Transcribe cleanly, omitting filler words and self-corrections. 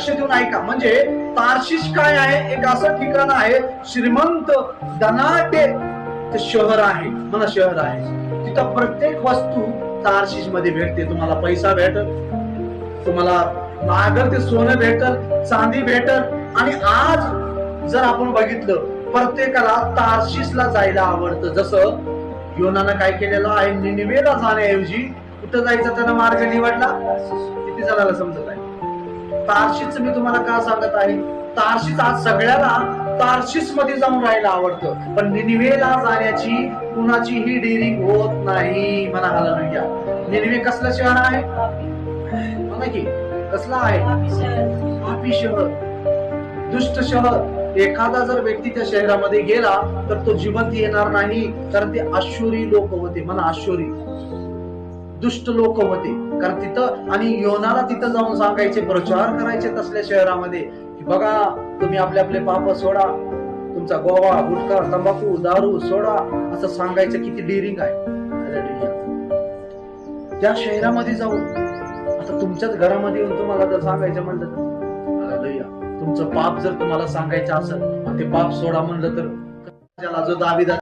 लक्ष देऊन ऐका. म्हणजे तार्शिश काय आहे? एक असं ठिकाण आहे, श्रीमंत धनाढ्य ते शहर आहे, मला शहर आहे. तिथं प्रत्येक वस्तू तार्शिश मध्ये भेटते. तुम्हाला पैसा भेटल, तुम्हाला लागल ते सोनं भेटल, चांदी भेटल. आणि आज जर आपण बघितलं, प्रत्येकाला तार्शिशला जायला आवडतं. जसं योनानं काय केलेलं आहे, निनिवेला जाण्याऐवजी कुठं जायचा त्यानं मार्ग निवडला. किती जणाला समजत आहे? तार्शिश मी तुम्हाला का सांगत आहे? तार्शिश आज सगळ्याला तार्शिश मध्ये जाऊन राहायला आवडतं, पण निनिवेला जाण्याची कुणाचीही डेअरिंग होत नाही. म्हणा हालेलुया. निनिवे कसलं शहर आहे? म्हणा की कसला आहे? पापी शहर, दुष्ट शहर. एखादा जर व्यक्ती त्या शहरामध्ये गेला तर तो जिवंत येणार नाही, कारण ते अश्शूरी लोक होते. म्हणा अश्शूरी, दुष्ट लोक होते. कारण तिथं, आणि योनाला तिथं जाऊन सांगायचे, प्रचार करायचे तसल्या शहरामध्ये की बघा, तुम्ही आपले आपले पाप सोडा, तुमचा गोवा, गुटखा, तंबाखू, दारू सोडा, असं सांगायचं. किती डेअरिंग आहे त्या शहरामध्ये जाऊन. आता तुमच्याच घरामध्ये येऊन तुम्हाला जर सांगायचं म्हणलं तर, तुमचं पाप जर तुम्हाला सांगायचं असेल आणि ते पाप सोडा म्हणलं तर, जो दाविदा